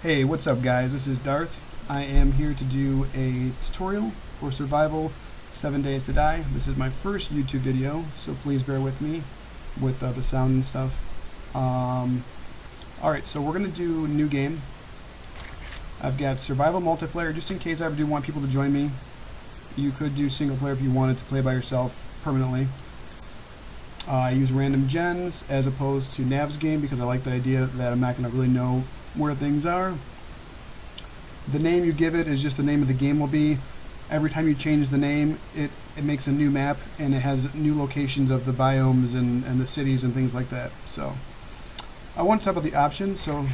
Hey, what's up guys? This is Darth. I am here to do a tutorial for survival 7 days to die. This is my first YouTube video, so please bear with me with the sound and stuff. Alright, so we're going to do a new game. I've got survival multiplayer, just in case I ever do want people to join me. You could do single player if you wanted to play by yourself permanently. I use random gens as opposed to Nav's game because I like the idea that I'm not going to really know where things are. The name you give it is just the name of the game will be. Every time you change the name, it makes a new map and it has new locations of the biomes and the cities and things like that. So I want to talk about the options. So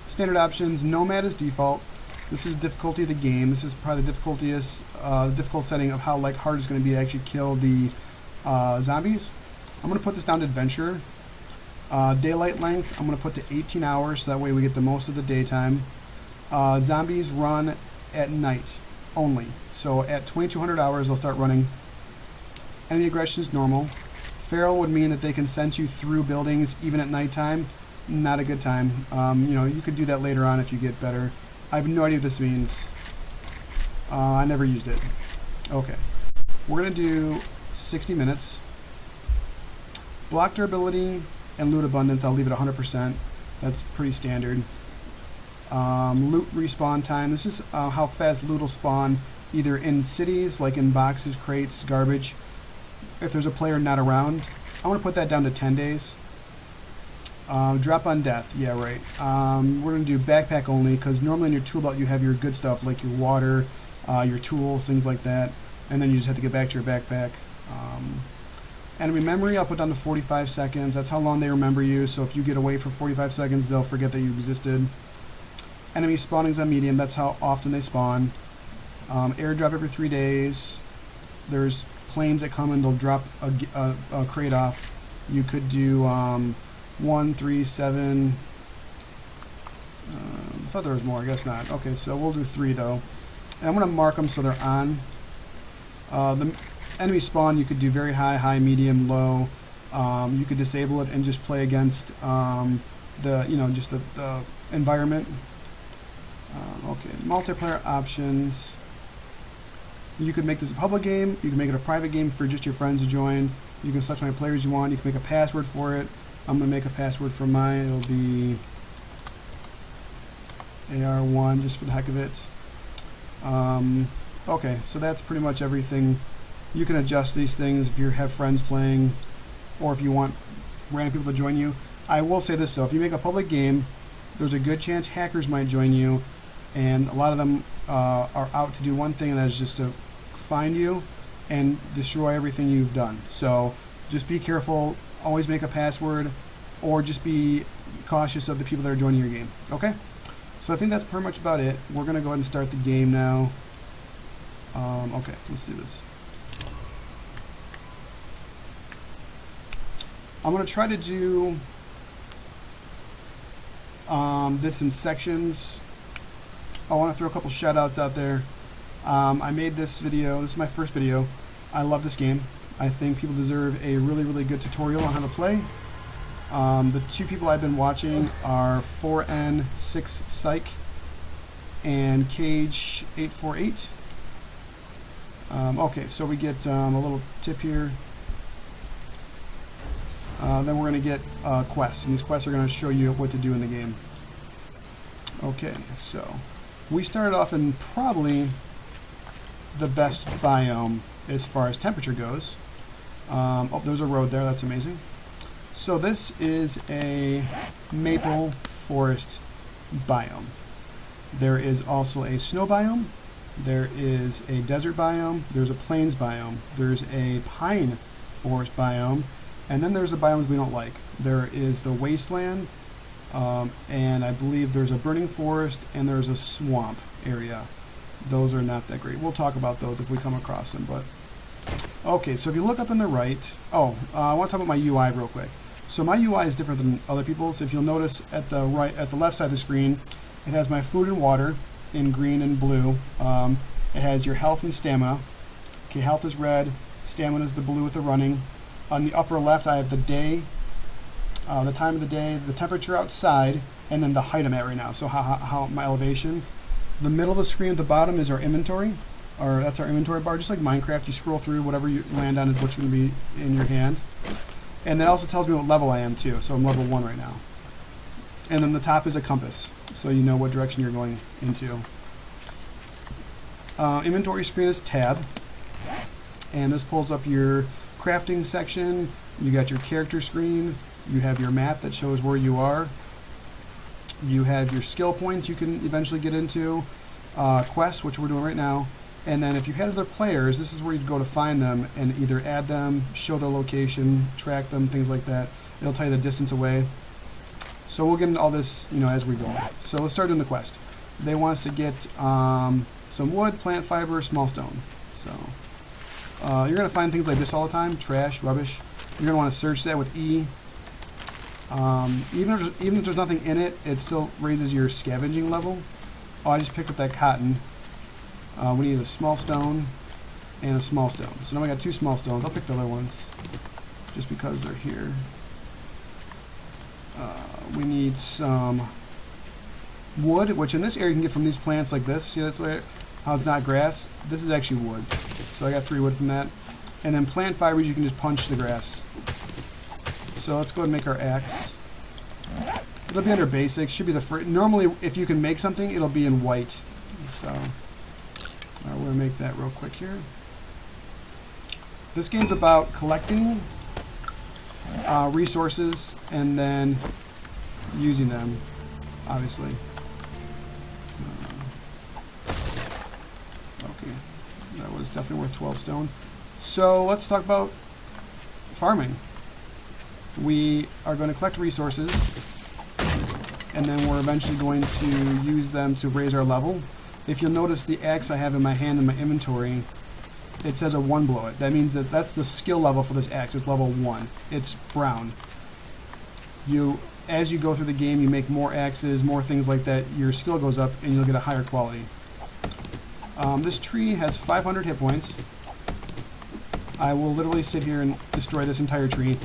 standard options, Nomad is default. This is difficulty of the game. This is probably the difficult setting of how hard it's going to be to actually kill the zombies. I'm going to put this down to adventure. Daylight length, I'm going to put to 18 hours, so that way we get the most of the daytime. Zombies run at night only, so at 2200 hours they'll start running. Enemy aggression is normal. Feral would mean that they can sense you through buildings even at nighttime. Not a good time. You could do that later on if you get better. I have no idea what this means. I never used it. Okay, we're going to do 60 minutes. Block durability and loot abundance, I'll leave it 100%. That's pretty standard. Loot respawn time. This is how fast loot will spawn, either in cities, like in boxes, crates, garbage. If there's a player not around, I want to put that down to 10 days. Drop on death. Yeah, right. We're going to do backpack only, because normally in your tool belt you have your good stuff, like your water, your tools, things like that. And then you just have to get back to your backpack. Enemy memory, I'll put down to 45 seconds. That's how long they remember you, so if you get away for 45 seconds, they'll forget that you existed. Enemy spawning's on medium, that's how often they spawn. Airdrop every 3 days. There's planes that come and they'll drop a crate off. You could do 1, 3, 7. I thought there was more, I guess not. Okay, so we'll do 3 though. And I'm going to mark them so they're on. The enemy spawn, you could do very high, medium, low. You could disable it and just play against the environment. Okay, multiplayer options. You could make this a public game. You can make it a private game for just your friends to join. You can select how many players you want. You can make a password for it. I'm going to make a password for mine. It'll be AR1 just for the heck of it. Okay, so that's pretty much everything. You can adjust these things if you have friends playing or if you want random people to join you. I will say this though, if you make a public game, there's a good chance hackers might join you, and a lot of them are out to do one thing, and that is just to find you and destroy everything you've done. So just be careful, always make a password, or just be cautious of the people that are joining your game. Okay? So I think that's pretty much about it. We're going to go ahead and start the game now. Okay, let's do this. I'm going to try to do this in sections. I want to throw a couple shout outs out there. I made this video, this is my first video. I love this game. I think people deserve a really good tutorial on how to play. The 2 people I've been watching are 4N6 Psych and Cage848. Okay, so we get a little tip here. Then we're going to get quests, and these quests are going to show you what to do in the game. Okay, so we started off in probably the best biome as far as temperature goes. Oh, there's a road there, that's amazing. So this is a maple forest biome. There is also a snow biome. There is a desert biome. There's a plains biome. There's a pine forest biome. And then there's the biomes we don't like. There is the wasteland, and I believe there's a burning forest, and there's a swamp area. Those are not that great. We'll talk about those if we come across them. But okay, so if you look up in the right, I want to talk about my UI real quick. So my UI is different than other people's. If you'll notice at the left side of the screen, it has my food and water in green and blue. It has your health and stamina. Okay, health is red, stamina is the blue with the running. On the upper left, I have the day, the time of the day, the temperature outside, and then the height I'm at right now. So how my elevation. The middle of the screen at the bottom is our inventory, or that's our inventory bar. Just like Minecraft, you scroll through, whatever you land on is what's going to be in your hand. And that also tells me what level I am too. So I'm level 1 right now. And then the top is a compass, so you know what direction you're going into. Inventory screen is tab, and this pulls up your crafting section. You got your character screen. You have your map that shows where you are. You have your skill points you can eventually get into, quests, which we're doing right now. And then if you had other players, this is where you'd go to find them and either add them, show their location, track them, things like that. It'll tell you the distance away. So we'll get into all this, as we go. So let's start doing the quest. They want us to get some wood, plant fiber, small stone. So you're going to find things like this all the time: trash, rubbish. You're going to want to search that with E. Even if there's nothing in it, it still raises your scavenging level. Oh, I just picked up that cotton. We need a small stone and a small stone. So now we got 2 small stones. I'll pick the other ones just because they're here. We need some wood, which in this area you can get from these plants like this. See, that's how it's not grass. This is actually wood. So I got 3 wood from that. And then plant fibers, you can just punch the grass. So let's go ahead and make our axe. It'll be under basic. Should be the first. Normally, if you can make something, it'll be in white. So we're going to make that real quick here. This game's about collecting resources and then using them, obviously. Okay, that was definitely worth 12 stone. So let's talk about farming. We are going to collect resources, and then we're eventually going to use them to raise our level. If you'll notice, the axe I have in my hand in my inventory, it says a 1 below it. That means that's the skill level for this axe. It's level 1. It's brown. As you go through the game, you make more axes, more things like that. Your skill goes up, and you'll get a higher quality. This tree has 500 hit points. I will literally sit here and destroy this entire tree.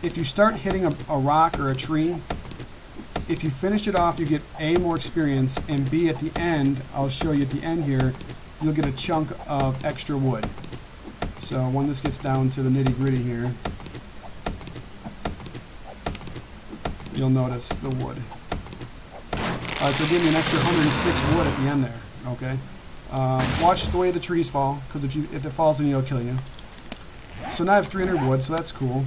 If you start hitting a rock or a tree, if you finish it off, you get A, more experience, and B, at the end, I'll show you at the end here, you'll get a chunk of extra wood. So when this gets down to the nitty-gritty here, you'll notice the wood. Alright, so give me an extra 106 wood at the end there, okay? Watch the way the trees fall, because if it falls on you, it'll kill you. So now I have 300 wood, so that's cool.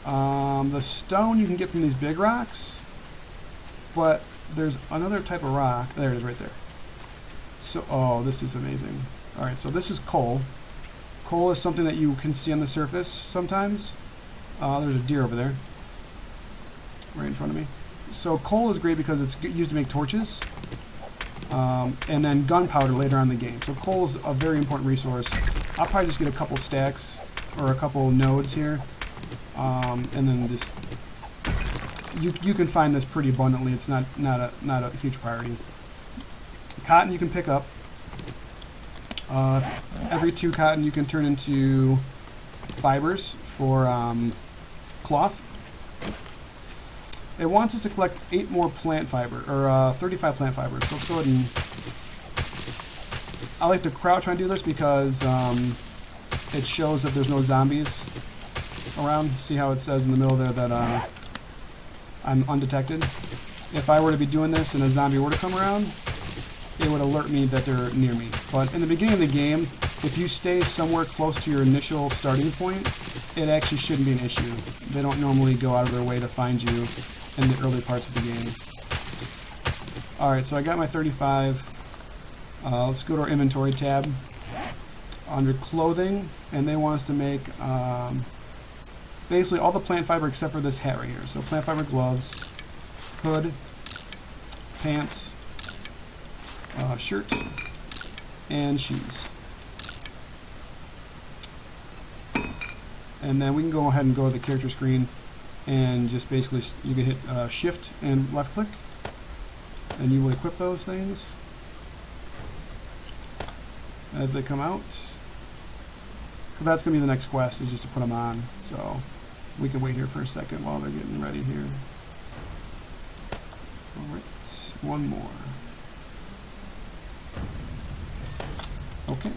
The stone you can get from these big rocks, but there's another type of rock. There it is right there. So, oh, this is amazing. Alright, so this is coal. Coal is something that you can see on the surface sometimes. There's a deer over there, right in front of me. So coal is great because it's used to make torches, and then gunpowder later on in the game. So coal is a very important resource. I'll probably just get a couple stacks or a couple nodes here. And then just you can find this pretty abundantly. It's not a huge priority. Cotton you can pick up. Every 2 cotton you can turn into fibers for cloth. It wants us to collect 8 more plant fiber, or 35 plant fibers. So let's go ahead and I like to crouch when I do this because it shows that there's no zombies around. See how it says in the middle there that I'm undetected? If I were to be doing this and a zombie were to come around, it would alert me that they're near me. But in the beginning of the game, if you stay somewhere close to your initial starting point, it actually shouldn't be an issue. They don't normally go out of their way to find you in the early parts of the game. Alright, so I got my 35. Let's go to our inventory tab. Under clothing, and they want us to make basically all the plant fiber except for this hat right here. So plant fiber gloves, hood, pants, shirt, and shoes. And then we can go ahead and go to the character screen and just basically you can hit shift and left click and you will equip those things as they come out. So that's going to be the next quest, is just to put them on. So we can wait here for a second while they're getting ready here. Alright, one more. Okay,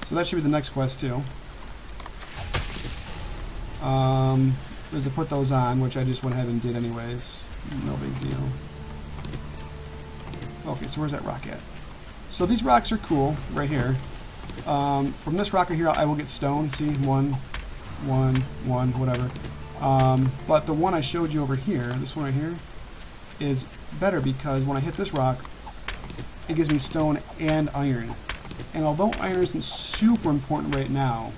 so that should be the next quest too. Is to put those on, which I just went ahead and did anyways. No big deal. Okay, so where's that rock at? So these rocks are cool, right here. From this rock right here, I will get stone. See, one, whatever. But the one I showed you over here, this one right here, is better because when I hit this rock, it gives me stone and iron. And although iron isn't super important right now,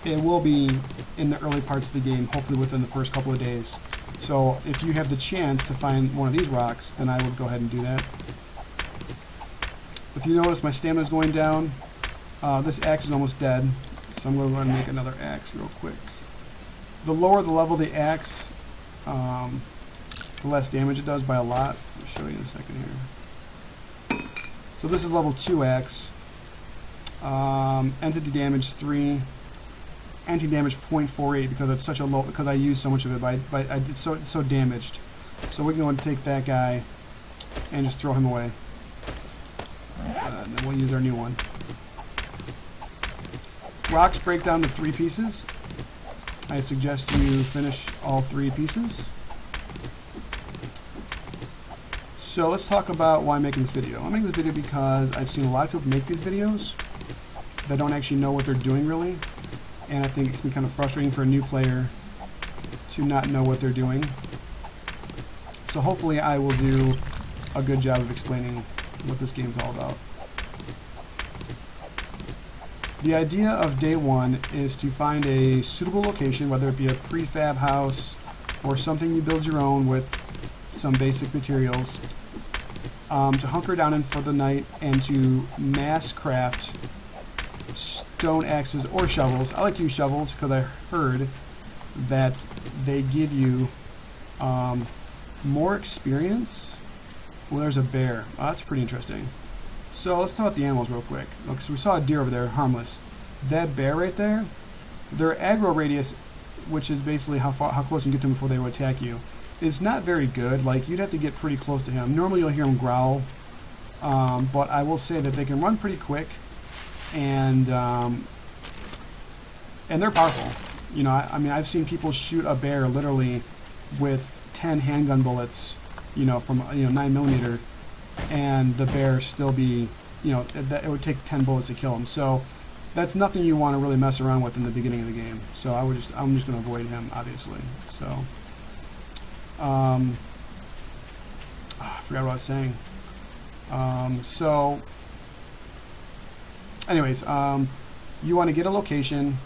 it will be in the early parts of the game, hopefully within the first couple of days. So if you have the chance to find one of these rocks, then I would go ahead and do that. If you notice, my stamina is going down. This axe is almost dead, so I'm going to go ahead and make another axe real quick. The lower the level of the axe, the less damage it does by a lot. I'll show you in a second here. So this is level 2 axe. Entity damage 3. Anti-damage 0.48 because it's such a low, because I used so much of it, but I did so damaged. So we can go and take that guy and just throw him away. And then we'll use our new one. Rocks break down to 3 pieces. I suggest you finish all 3 pieces. So let's talk about why I'm making this video. I'm making this video because I've seen a lot of people make these videos that don't actually know what they're doing really. And I think it can be kind of frustrating for a new player to not know what they're doing. So hopefully I will do a good job of explaining what this game's all about. The idea of day 1 is to find a suitable location, whether it be a prefab house or something you build your own with some basic materials, to hunker down in for the night and to mass craft stone axes or shovels. I like to use shovels because I heard that they give you more experience when there's a bear. Oh, that's pretty interesting. So let's talk about the animals real quick. Look, so we saw a deer over there, harmless. That bear right there, their aggro radius, which is basically how close you can get to them before they will attack you, is not very good. Like, you'd have to get pretty close to him. Normally you'll hear him growl, but I will say that they can run pretty quick. And they're powerful. You know, I mean, I've seen people shoot a bear literally with 10 handgun bullets, you know, from 9mm, and the bear still be, you know, it would take 10 bullets to kill him. So that's nothing you want to really mess around with in the beginning of the game. So I'm just going to avoid him, obviously. So I forgot what I was saying. Anyways, you want to get a location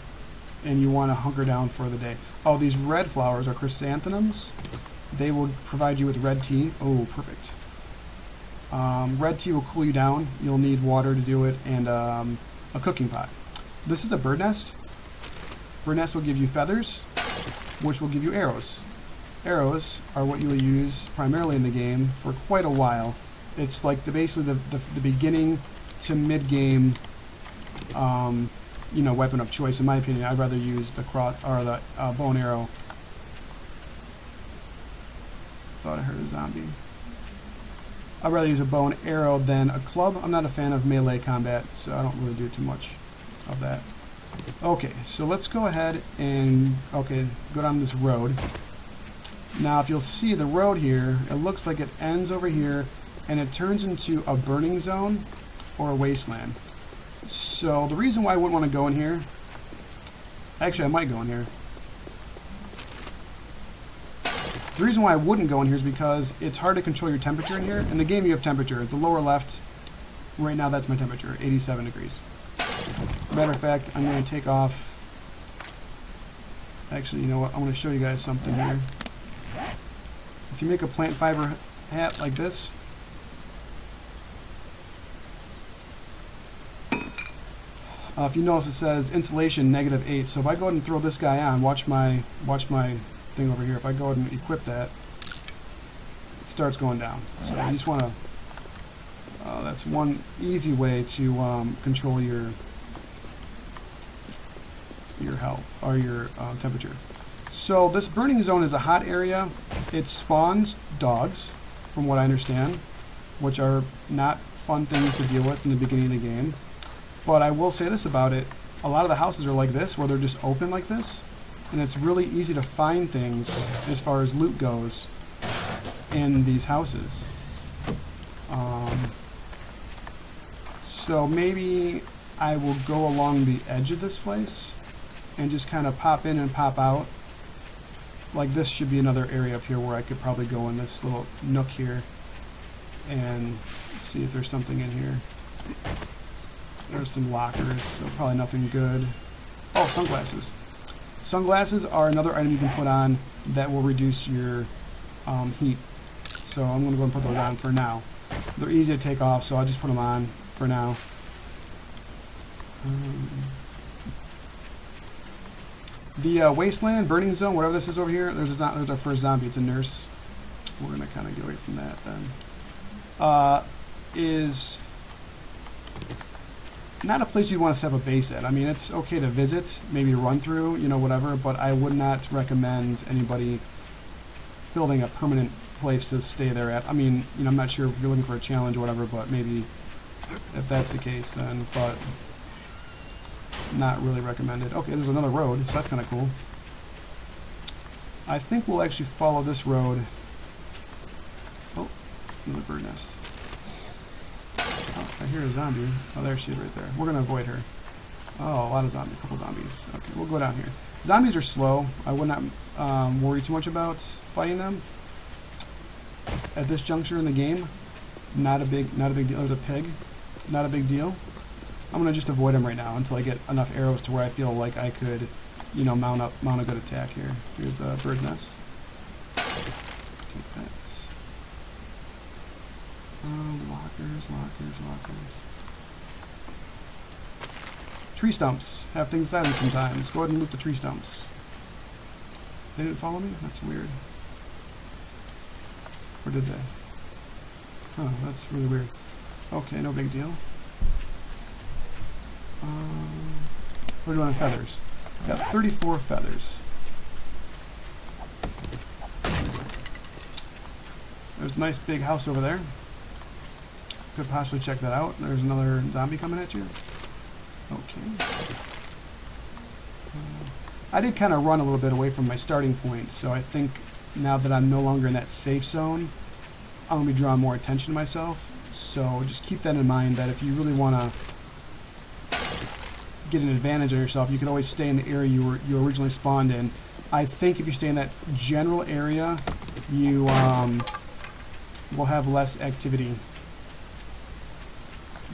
and you want to hunker down for the day. Oh, these red flowers are chrysanthemums. They will provide you with red tea. Oh, perfect. Red tea will cool you down. You'll need water to do it and a cooking pot. This is a bird nest. Bird nest will give you feathers, which will give you arrows. Arrows are what you will use primarily in the game for quite a while. It's like basically the beginning to mid-game weapon of choice. In my opinion, I'd rather use the bow and arrow. Thought I heard a zombie. I'd rather use a bow and arrow than a club. I'm not a fan of melee combat, so I don't really do too much of that. Okay, so let's go ahead and go down this road. Now, if you'll see the road here, it looks like it ends over here, and it turns into a burning zone or a wasteland. So the reason why I wouldn't want to go in here, actually I might go in here. The reason why I wouldn't go in here is because it's hard to control your temperature in here. In the game you have temperature. The lower left, right now that's my temperature, 87 degrees. Matter of fact, I'm going to take off, actually, you know what, I'm going to show you guys something here. If you make a plant fiber hat like this, if you notice, it says insulation -8. So if I go ahead and throw this guy on, watch my thing over here. If I go ahead and equip that, it starts going down. So you just want to. That's one easy way to control your health or your temperature. So this burning zone is a hot area. It spawns dogs. from what I understand, which are not fun things to deal with in the beginning of the game. But I will say this about it, a lot of the houses are like this, where they're just open like this, and it's really easy to find things as far as loot goes in these houses. So maybe I will go along the edge of this place and just kind of pop in and pop out. Like this should be another area up here where I could probably go in this little nook here and see if there's something in here. There's some lockers, so probably nothing good. Oh, sunglasses. Sunglasses are another item you can put on that will reduce your heat. So I'm going to go and put those on for now. They're easy to take off, so I'll just put them on for now. The wasteland, burning zone, whatever this is over here, there's our first zombie. It's a nurse. We're going to kind of get away from that then. Is not a place you'd want to set up a base at. I mean, it's okay to visit, maybe run through, you know, whatever, but I would not recommend anybody building a permanent place to stay there at. I mean, you know, I'm not sure if you're looking for a challenge or whatever, but maybe if that's the case then, but not really recommended. Okay, there's another road, so that's kind of cool. I think we'll actually follow this road. Oh, another bird nest. Oh, I hear a zombie. Oh, there she is right there. We're going to avoid her. Oh, a lot of zombies. A couple zombies. Okay, we'll go down here. Zombies are slow. I would not worry too much about fighting them. At this juncture in the game, not a big deal. There's a pig. Not a big deal. I'm going to just avoid him right now until I get enough arrows to where I feel like I could, you know, mount a good attack here. Here's a bird nest. Take that. Lockers. Tree stumps have things inside them sometimes. Go ahead and loot the tree stumps. They didn't follow me? That's weird. Or did they? Oh, that's really weird. Okay, no big deal. We're doing feathers. Got 34 feathers. There's a nice big house over there. Could possibly check that out. There's another zombie coming at you. Okay. I did kind of run a little bit away from my starting point, so I think now that I'm no longer in that safe zone, I'm going to be drawing more attention to myself. So just keep that in mind, that if you really want to get an advantage of yourself, you can always stay in the area you originally spawned in. I think if you stay in that general area, you will have less activity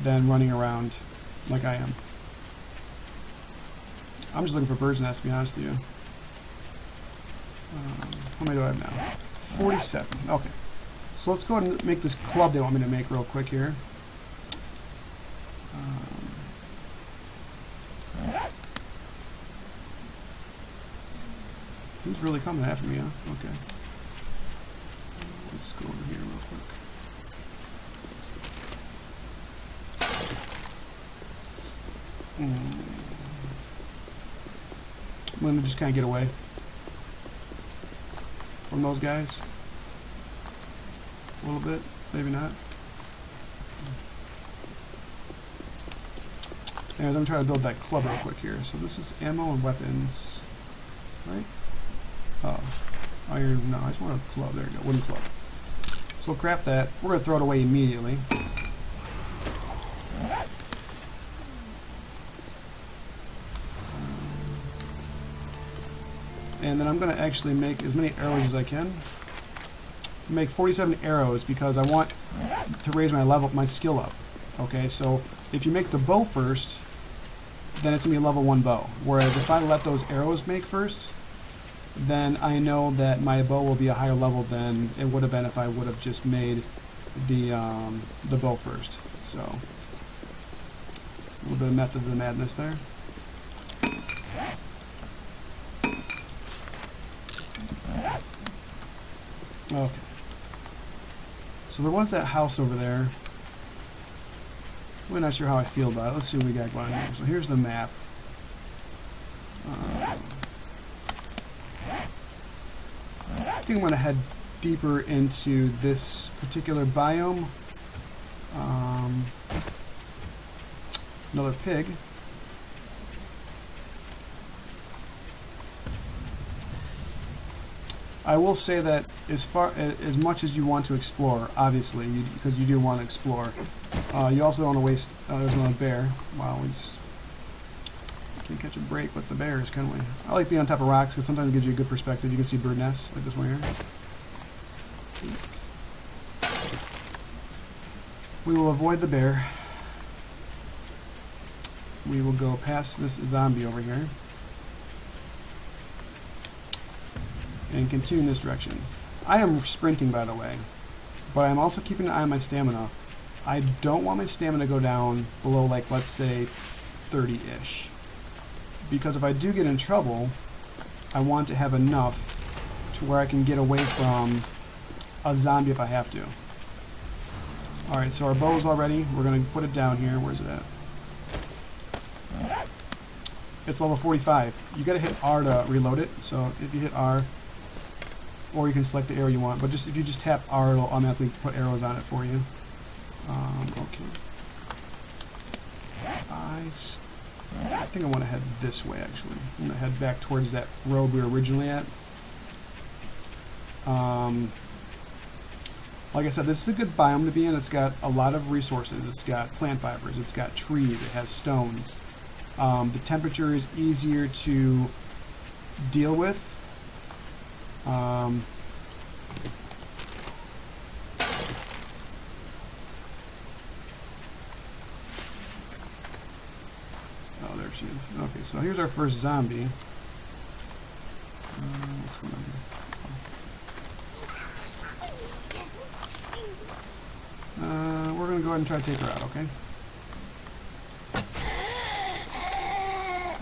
than running around like I am. I'm just looking for birds' nests, to be honest with you. How many do I have now? 47. Okay. So let's go ahead and make this club they want me to make real quick here. Who's really coming after me, huh? Okay. Let's go over here real quick. I'm going to just kind of get away from those guys a little bit, maybe not. Anyways, I'm going to try to build that club real quick here. So this is ammo and weapons, right? Oh, iron, no, I just want a club. There you go, wooden club. So we'll craft that. We're going to throw it away immediately. And then I'm going to actually make as many arrows as I can. Make 47 arrows because I want to raise my skill up. Okay, so if you make the bow first, then it's going to be a level 1 bow. Whereas if I let those arrows make first, then I know that my bow will be a higher level than it would have been if I would have just made the bow first. So a little bit of method of the madness there. Okay. So there was that house over there. We're not sure how I feel about it. Let's see what we got going on here. So here's the map. I think I'm going to head deeper into this particular biome. Another pig. I will say that as much as you want to explore, obviously, because you do want to explore, you also don't want to waste. There's another bear. Wow, we just can't catch a break with the bears, can we? I like being on top of rocks because sometimes it gives you a good perspective. You can see bird nests like this one here. We will avoid the bear. We will go past this zombie over here and continue in this direction. I am sprinting, by the way, but I'm also keeping an eye on my stamina. I don't want my stamina to go down below, like, let's say 30-ish, because if I do get in trouble, I want to have enough to where I can get away from a zombie if I have to. Alright, so our bow's all ready. We're going to put it down here. Where's it at? It's level 45. You got to hit R to reload it. So if you hit R, or you can select the arrow you want, but if you just tap R, it'll automatically put arrows on it for you. Okay. I think I want to head this way, actually. I'm going to head back towards that road we were originally at. Like I said, this is a good biome to be in. It's got a lot of resources. It's got plant fibers. It's got trees. It has stones. The temperature is easier to deal with. Oh, there she is. Okay, so here's our first zombie. What's going on here? We're going to go ahead and try to take her out, okay?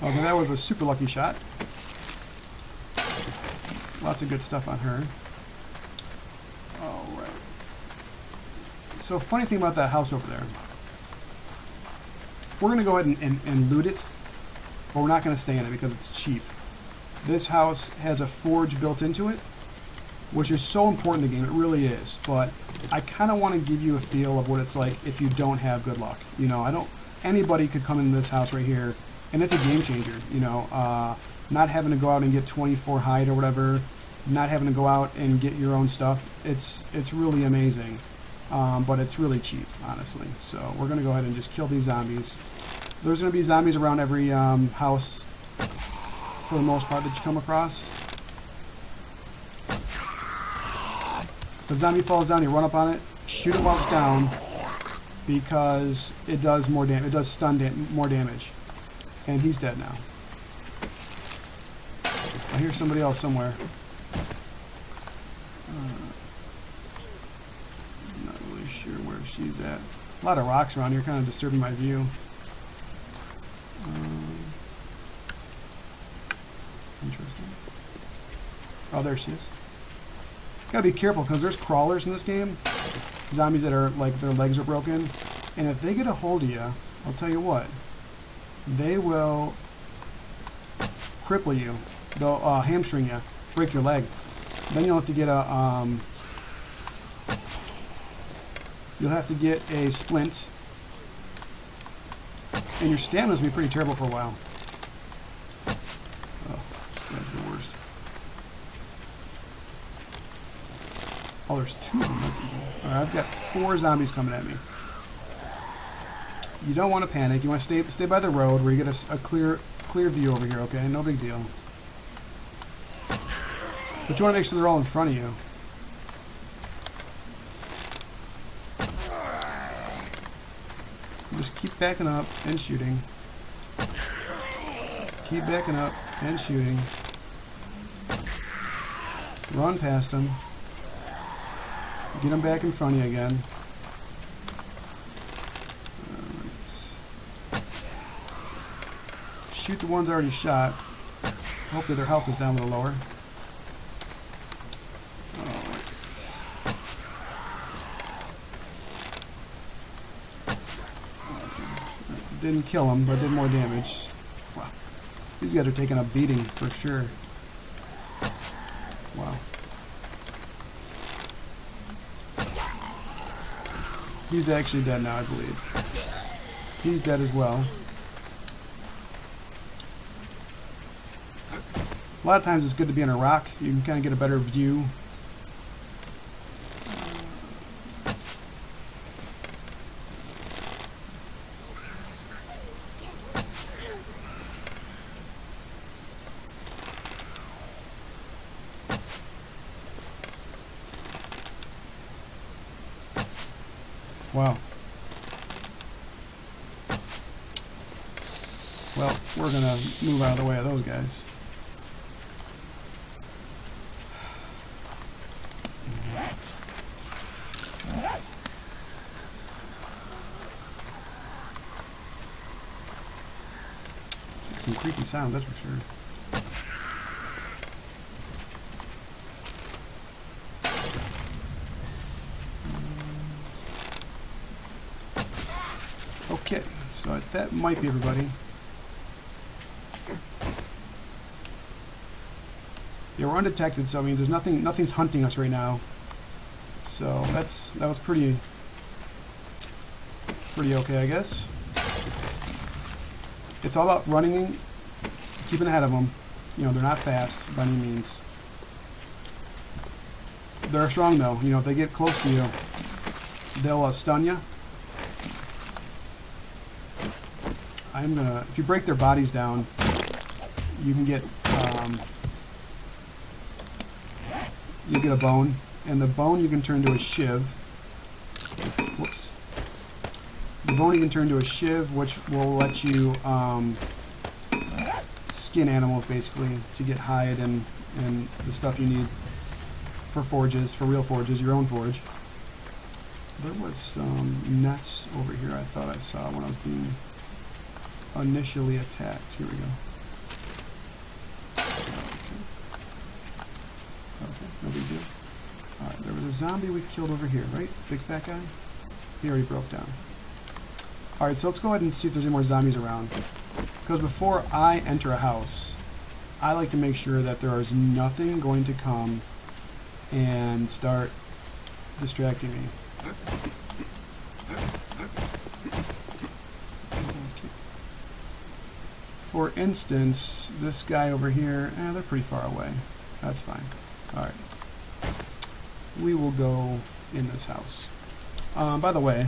Okay, that was a super lucky shot. Lots of good stuff on her. Alright. So, funny thing about that house over there. We're going to go ahead and loot it, but we're not going to stay in it because it's cheap. This house has a forge built into it, which is so important in the game. It really is. But I kind of want to give you a feel of what it's like if you don't have good luck. You know, anybody could come into this house right here, and it's a game changer. You know, not having to go out and get 24 hide or whatever, not having to go out and get your own stuff. It's really amazing, but it's really cheap, honestly. So we're gonna go ahead and just kill these zombies. There's gonna be zombies around every house for the most part that you come across. The zombie falls down, you run up on it, shoot it while it's down, because it does more damage. It does stun more damage. And he's dead now. I hear somebody else somewhere. I'm not really sure where she's at. A lot of rocks around here, kind of disturbing my view. Interesting. Oh, there she is. Gotta be careful because there's crawlers in this game. Zombies that are like their legs are broken. And if they get a hold of you, I'll tell you what. They will cripple you. They'll hamstring you, break your leg. Then you'll have to get a splint, and your stamina's gonna be pretty terrible for a while. Oh, this guy's the worst. Oh, there's two of them. That's easy. All right, I've got 4 zombies coming at me. You don't want to panic. You want to stay by the road where you get a clear view over here, okay? No big deal. But you want to make sure they're all in front of you. Just keep backing up and shooting. Keep backing up and shooting. Run past them. Get them back in front of you again. Shoot the ones already shot. Hopefully their health is down a little lower. Didn't kill him, but did more damage. Wow. These guys are taking a beating for sure. Wow. He's actually dead now, I believe. He's dead as well. A lot of times it's good to be on a rock. You can kind of get a better view. Wow. Well, we're gonna move out of the way of those guys. Some creepy sounds, that's for sure. Okay, so that might be everybody. Yeah, we're undetected, so I mean, there's nothing's hunting us right now. So that was pretty okay, I guess. It's all about running, keeping ahead of them. You know, they're not fast by any means. They're strong though. You know, if they get close to you, they'll stun you. If you break their bodies down, you can get, you get a bone, and the bone you can turn to a shiv. Whoops. The bone you can turn to a shiv, which will let you skin animals basically to get hide and the stuff you need for forges, for real forges, your own forge. There was some nests over here I thought I saw when I was being initially attacked. Here we go. Okay, no big deal. Alright, there was a zombie we killed over here, right? Big fat guy? He already broke down. Alright, so let's go ahead and see if there's any more zombies around. Because before I enter a house, I like to make sure that there is nothing going to come and start distracting me. For instance, this guy over here, they're pretty far away. That's fine. Alright. We will go in this house. By the way,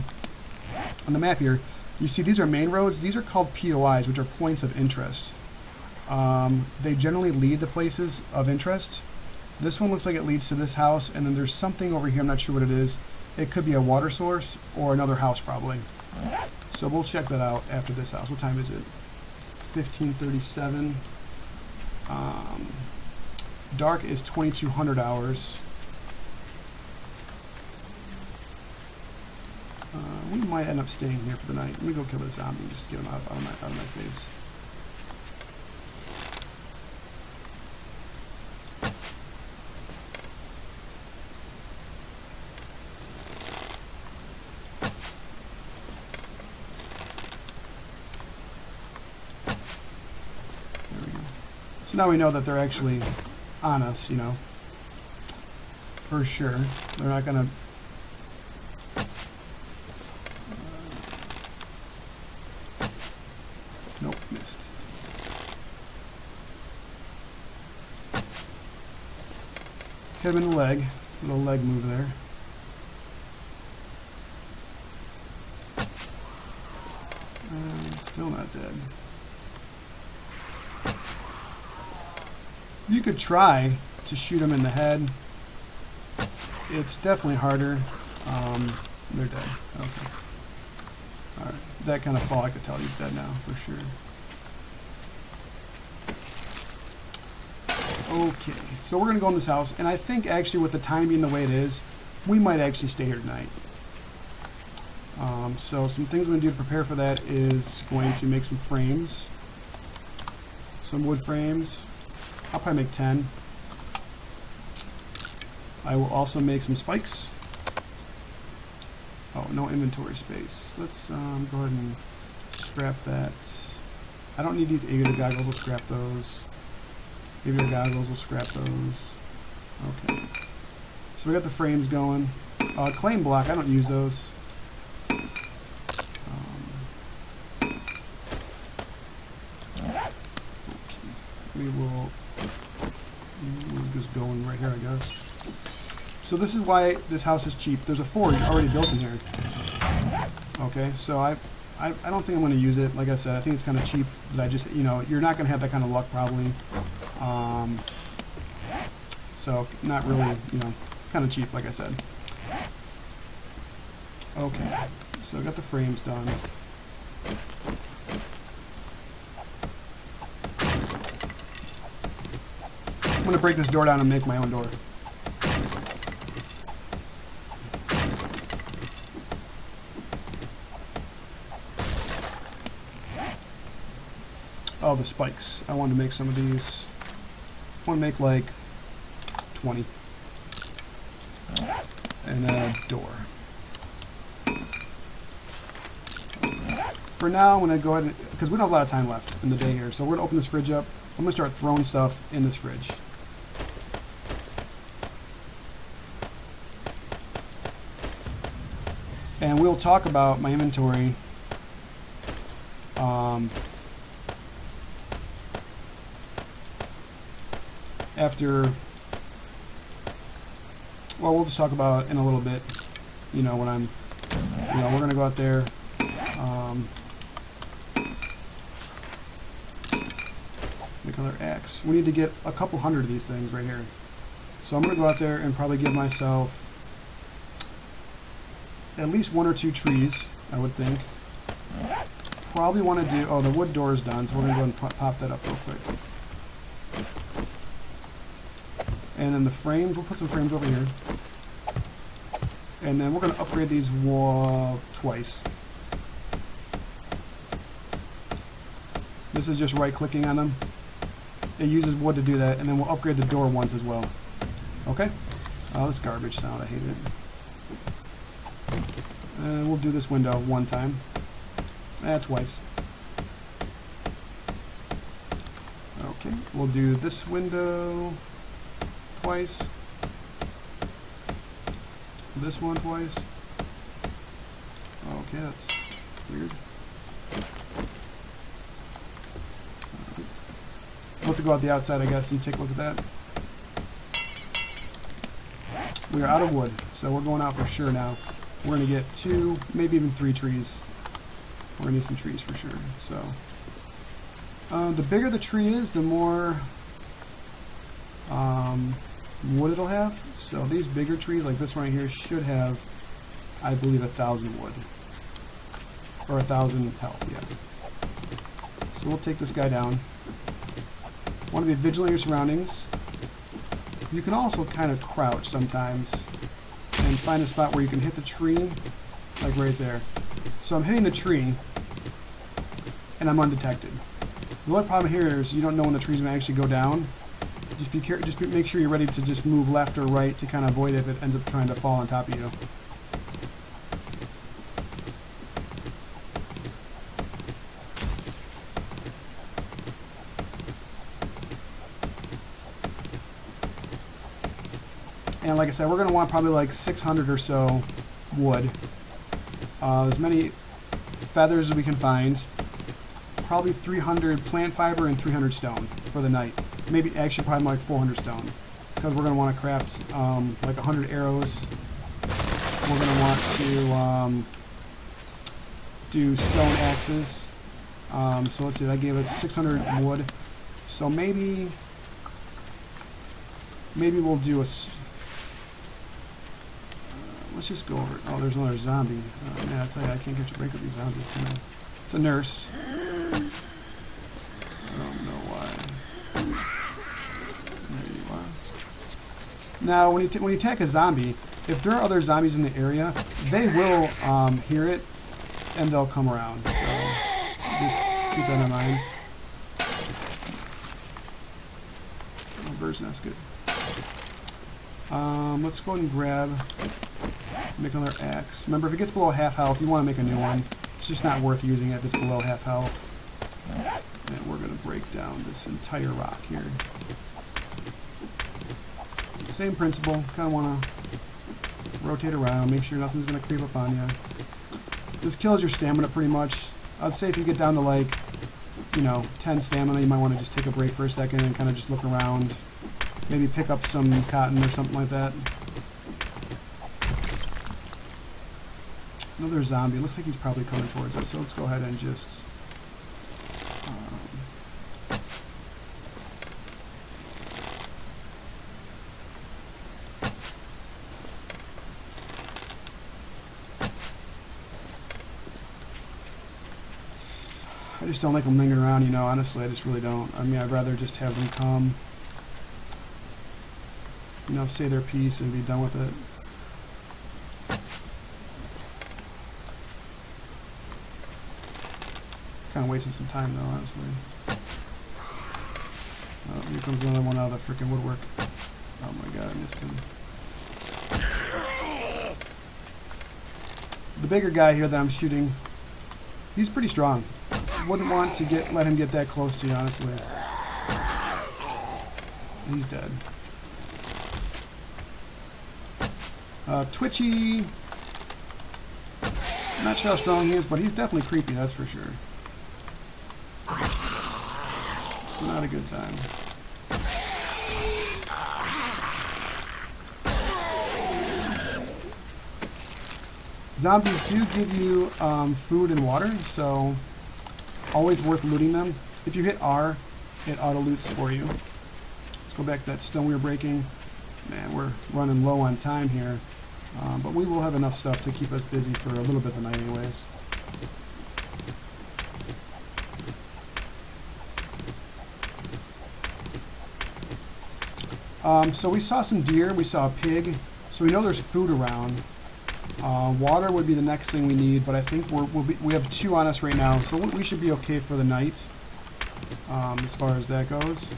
on the map here, you see these are main roads. These are called POIs, which are points of interest. They generally lead to places of interest. This one looks like it leads to this house, and then there's something over here, I'm not sure what it is. It could be a water source or another house probably. So we'll check that out after this house. What time is it? 15:37. Dark is 2200 hours. We might end up staying here for the night. Let me go kill this zombie and just get him out of my face. There we go. So now we know that they're actually on us, you know. For sure. They're not gonna... Nope, missed. Hit him in the leg. Little leg move there. Still not dead. You could try to shoot him in the head. It's definitely harder. They're dead. Okay. Alright. That kind of fall, I could tell he's dead now, for sure. Okay, so we're going to go in this house, and I think actually with the time being the way it is, we might actually stay here tonight. So some things we're going to do to prepare for that is going to make some frames. Some wood frames. I'll probably make 10. I will also make some spikes. Oh, no inventory space. Let's go ahead and scrap that. I don't need these aviator goggles. Let's scrap those. Aviator goggles, we'll scrap those. Okay. So we got the frames going. Claim block, I don't use those. one right here, I guess. So this is why this house is cheap. There's a forge already built in here. Okay, so I don't think I'm going to use it. Like I said, I think it's kind of cheap. That I just, you know, you're not going to have that kind of luck probably. So not really, you know, kind of cheap, like I said. Okay, so I got the frames done. I'm going to break this door down and make my own door. Oh, the spikes. I wanted to make some of these. I want to make like 20. And then a door. For now, I'm going to go ahead and, because we don't have a lot of time left in the day here, so we're going to open this fridge up. I'm going to start throwing stuff in this fridge. And we'll talk about my inventory after, well, we'll just talk about it in a little bit, you know, when I'm, you know, we're going to go out there, make another axe. We need to get a couple hundred of these things right here. So I'm going to go out there and probably give myself at least 1 or 2 trees, I would think. Probably want to do, oh, the wood door is done, so we're going to go ahead and pop that up real quick. And then the frames, we'll put some frames over here. And then we're going to upgrade these twice. This is just right-clicking on them. It uses wood to do that, and then we'll upgrade the door once as well. Okay? Oh, this garbage sound, I hate it. And we'll do this window one time. Twice. Okay, we'll do this window twice. This one twice. Okay, that's weird. We'll have to go out the outside, I guess, and take a look at that. We are out of wood, so we're going out for sure now. We're going to get 2, maybe even 3 trees. We're going to need some trees for sure. So, the bigger the tree is, the more wood it'll have. So these bigger trees, like this one right here, should have, I believe, 1,000 wood. Or 1,000 health, yeah. So we'll take this guy down. Want to be vigilant in your surroundings. You can also kind of crouch sometimes and find a spot where you can hit the tree, like right there. So I'm hitting the tree, and I'm undetected. The only problem here is you don't know when the tree's going to actually go down. Just be careful. Just make sure you're ready to just move left or right to kind of avoid it if it ends up trying to fall on top of you. And like I said, we're going to want probably like 600 or so wood. As many feathers as we can find. Probably 300 plant fiber and 300 stone for the night. Maybe actually probably more like 400 stone. Because we're going to want to craft like 100 arrows. We're going to want to do stone axes. So let's see, that gave us 600 wood. So maybe we'll do a... let's just go over it. Oh, there's another zombie. Man, I tell you, I can't get a break with these zombies. It's a nurse. I don't know why. There you are. Now, when you attack a zombie, if there are other zombies in the area, they will hear it, and they'll come around. So just keep that in mind. Oh, bird's nest, good. Let's go ahead and grab, make another axe. Remember, if it gets below half health, you want to make a new one. It's just not worth using it if it's below half health. And we're going to break down this entire rock here. Same principle. Kind of want to rotate around, make sure nothing's going to creep up on you. This kills your stamina pretty much. I'd say if you get down to like, 10 stamina, you might want to just take a break for a second and kind of just look around. Maybe pick up some cotton or something like that. Another zombie. Looks like he's probably coming towards us, so let's go ahead and just... I just don't like them lingering around, you know, honestly, I just really don't. I mean, I'd rather just have them come, you know, say their piece and be done with it. Kind of wasting some time, though, honestly. Oh, here comes another one out of the freaking woodwork. Oh my god, I missed him. The bigger guy here that I'm shooting, he's pretty strong. Wouldn't want to let him get that close to you, honestly. He's dead. Twitchy. Not sure how strong he is, but he's definitely creepy, that's for sure. Not a good time. Zombies do give you food and water, so always worth looting them. If you hit R, it auto-loots for you. Let's go back to that stone we were breaking. Man, we're running low on time here. But we will have enough stuff to keep us busy for a little bit of the night anyways. So we saw some deer, we saw a pig, so we know there's food around. Water would be the next thing we need, but I think we have 2 on us right now, so we should be okay for the night as far as that goes.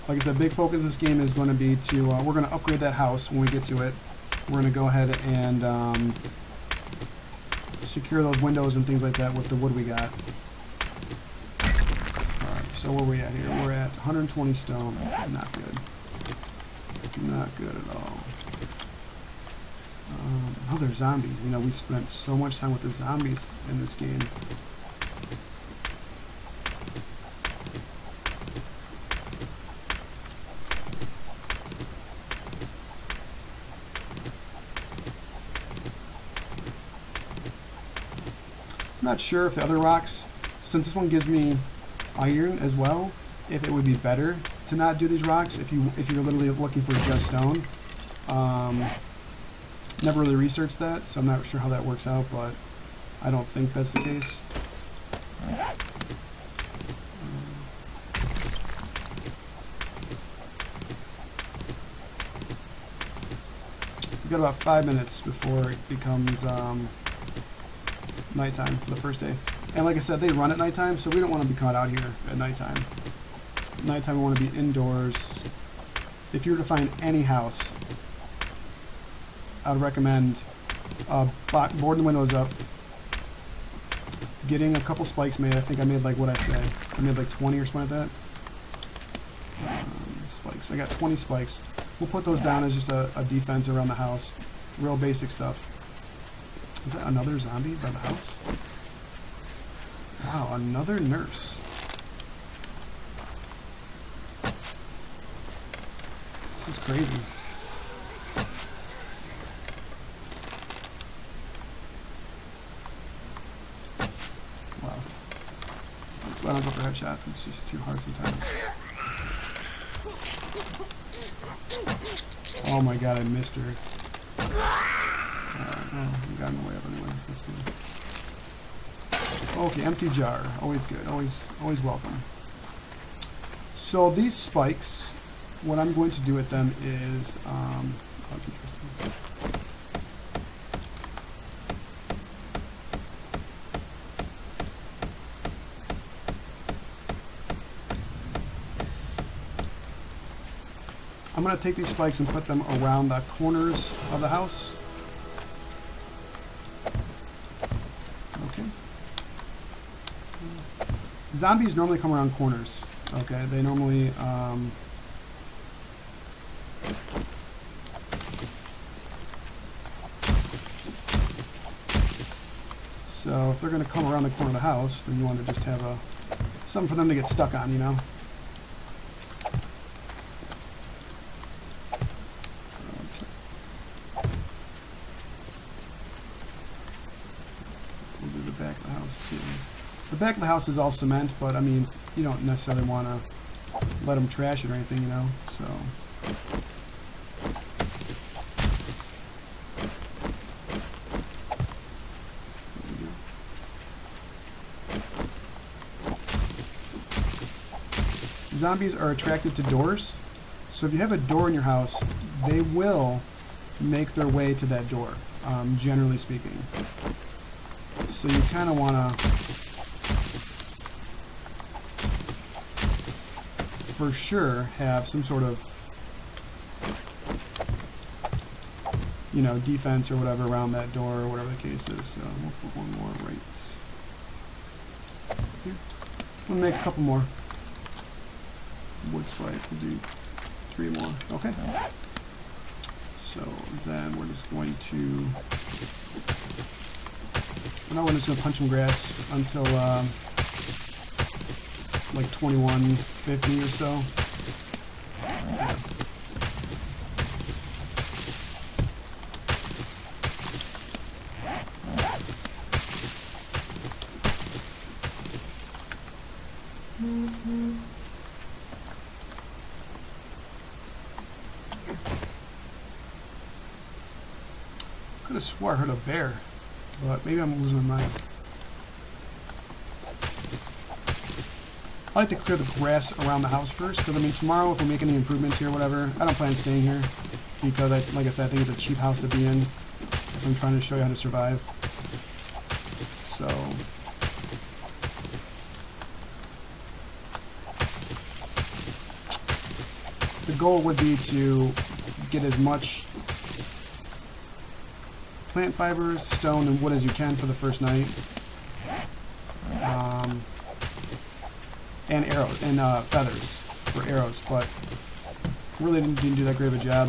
Like I said, big focus of this game is going to be to, we're going to upgrade that house when we get to it. We're going to go ahead and secure those windows and things like that with the wood we got. So where are we at here? We're at 120 stone. Not good. Not good at all. Another zombie. You know, we spent so much time with the zombies in this game. I'm not sure if the other rocks, since this one gives me iron as well, if it would be better to not do these rocks if you're literally looking for just stone. Never really researched that, so I'm not sure how that works out, but I don't think that's the case. We've got about 5 minutes before it becomes nighttime for the first day. And like I said, they run at nighttime, so we don't want to be caught out here at nighttime. Nighttime, we want to be indoors. If you were to find any house, I'd recommend boarding the windows up, getting a couple spikes made. I think I made like what I said. I made like 20 or something like that. Spikes. I got 20 spikes. We'll put those down as just a defense around the house. Real basic stuff. Is that another zombie by the house? Wow, another nurse. This is crazy. Wow. That's why I don't go for headshots. It's just too hard sometimes. Oh my god, I missed her. Alright, well, I got in the way up anyways. That's good. Okay, empty jar. Always good. Always welcome. So these spikes, what I'm going to do with them is, oh, that's interesting. I'm going to take these spikes and put them around the corners of the house. Okay. Zombies normally come around corners. Okay, they normally So if they're going to come around the corner of the house, then you want to just have something for them to get stuck on, you know? Okay. We'll do the back of the house too. The back of the house is all cement, but I mean, you don't necessarily want to let them trash it or anything, you know? So. Zombies are attracted to doors, so if you have a door in your house, they will make their way to that door, generally speaking. So you kind of want to, for sure, have some sort of, you know, defense or whatever around that door or whatever the case is. So we'll put one more right here. We'll make a couple more. Wood spike, we'll do 3 more. Okay. So then we're just going to, now we're just going to punch some grass until like 2150 or so. Yeah. Could have swore I heard a bear, but maybe I'm losing my mind. I like to clear the grass around the house first, because I mean tomorrow if we make any improvements here or whatever, I don't plan on staying here, because like I said, I think it's a cheap house to be in if I'm trying to show you how to survive. So the goal would be to get as much plant fibers, stone, and wood as you can for the first night, and arrows and feathers for arrows. But really didn't do that great of a job.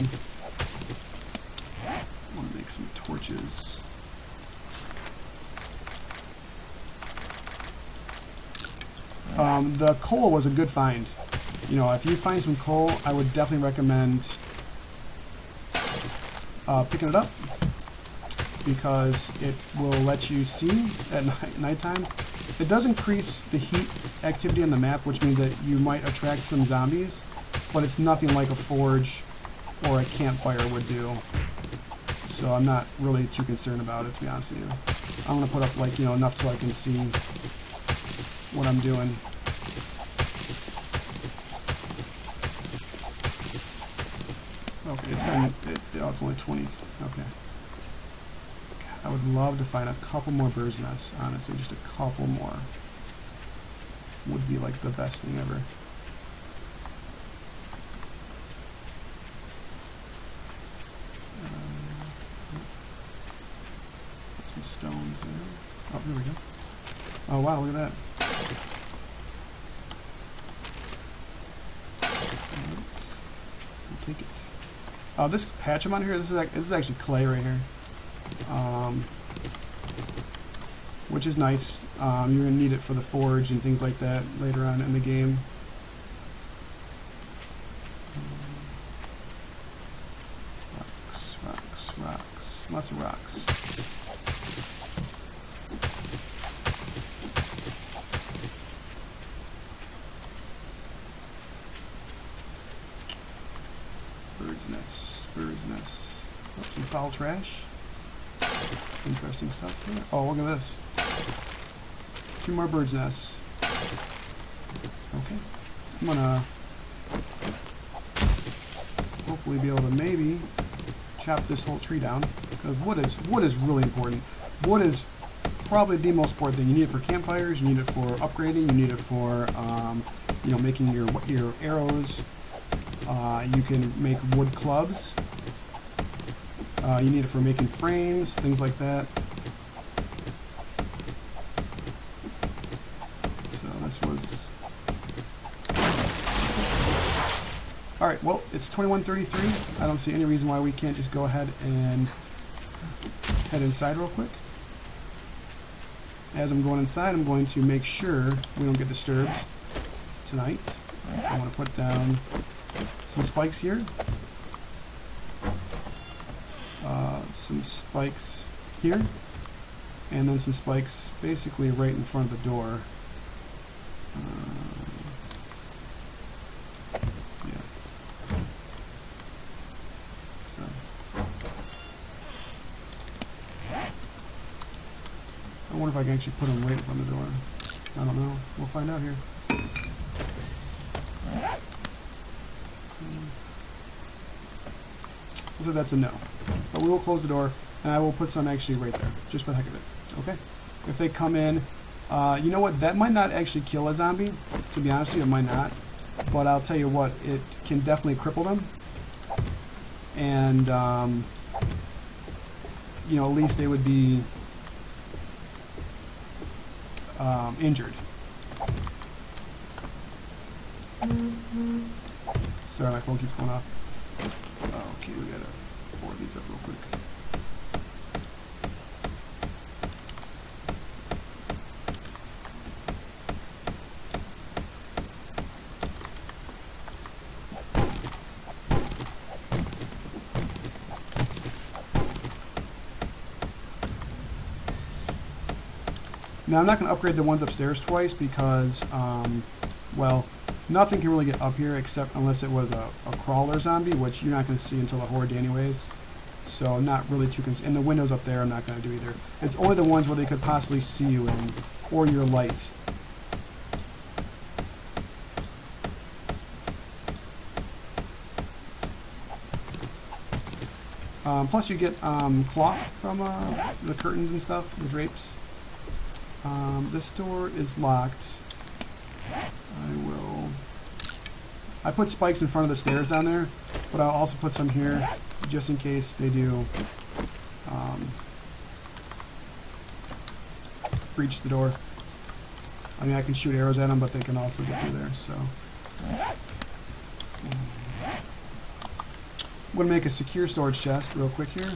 I want to make some torches. The coal was a good find. You know, if you find some coal, I would definitely recommend picking it up, because it will let you see at nighttime. It does increase the heat activity on the map, which means that you might attract some zombies, but it's nothing like a forge or a campfire would do. So I'm not really too concerned about it, to be honest with you. I'm going to put up, like, you know, enough so I can see what I'm doing. Okay, it's only 20. Okay. I would love to find a couple more bird's nests, honestly. Just a couple more would be like the best thing ever. Some stones there. Oh, there we go. Oh, wow, look at that. Right. We'll take it. This patch I'm on here, this is actually clay right here. Which is nice. You're going to need it for the forge and things like that later on in the game. Rocks, rocks, rocks. Lots of rocks. Bird's nests, bird's nests. Oh, some foul trash. Interesting stuff here. Oh, look at this. 2 more bird's nests. Okay. I'm gonna hopefully be able to maybe chop this whole tree down, because wood is really important. Wood is probably the most important thing. You need it for campfires, you need it for upgrading, you need it for you know, making your arrows. You can make wood clubs. You need it for making frames, things like that. So this was... Alright, well, it's 21:33. I don't see any reason why we can't just go ahead and head inside real quick. as I'm going inside, I'm going to make sure we don't get disturbed tonight. I want to put down some spikes here. Some spikes here. And then some spikes basically right in front of the door. Yeah. So. I wonder if I can actually put them right in front of the door. I don't know. We'll find out here. So that's a no. But we will close the door, and I will put some actually right there, just for the heck of it. Okay? If they come in, you know what? That might not actually kill a zombie. To be honest with you, it might not. But I'll tell you what, it can definitely cripple them. And, you know, at least they would be injured. Sorry, my phone keeps going off. Okay, we gotta board these up real quick. Now I'm not going to upgrade the ones upstairs twice because, well, nothing can really get up here except unless it was a crawler zombie, which you're not going to see until the horde anyways. So not really too concerned. And the windows up there I'm not going to do either. It's only the ones where they could possibly see you in, or your light. Plus you get cloth from the curtains and stuff, the drapes. This door is locked. I put spikes in front of the stairs down there, but I'll also put some here just in case they do breach the door. I mean, I can shoot arrows at them, but they can also get through there, so. I'm going to make a secure storage chest real quick here.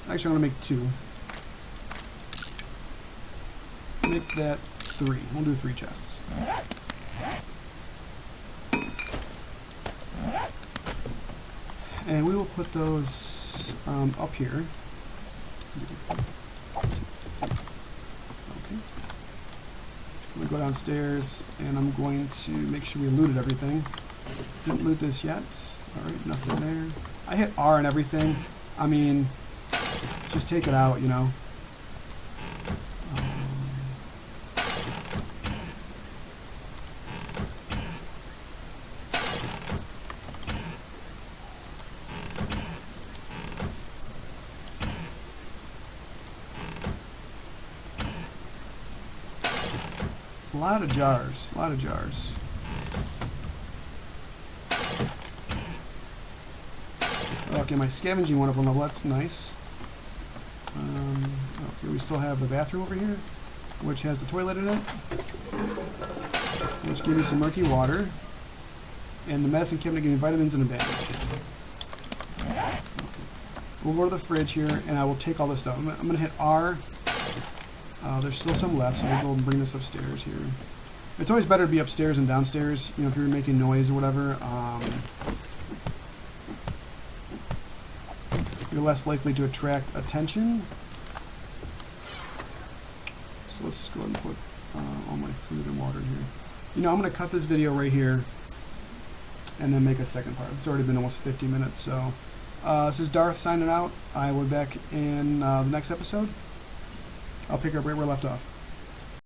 Actually, I'm going to make 2. Make that 3. We'll do 3 chests. And we will put those up here. Okay. I'm going to go downstairs, and I'm going to make sure we looted everything. Didn't loot this yet. Alright, nothing there. I hit R and everything. I mean, just take it out, you know. A lot of jars, a lot of jars. Okay, my scavenging went up one level, that's nice. Okay, we still have the bathroom over here, which has the toilet in it, which gives me some murky water, and the medicine cabinet gives me vitamins and a bandage. Okay. We'll go to the fridge here, and I will take all this stuff. I'm going to hit R. There's still some left, so we'll go and bring this upstairs here. It's always better to be upstairs than downstairs, you know, if you're making noise or whatever. You're less likely to attract attention. So let's just go ahead and put all my food and water here. You know, I'm going to cut this video right here and then make a second part. It's already been almost 50 minutes, so this is Darth signing out. I will be back in the next episode. I'll pick up right where I left off.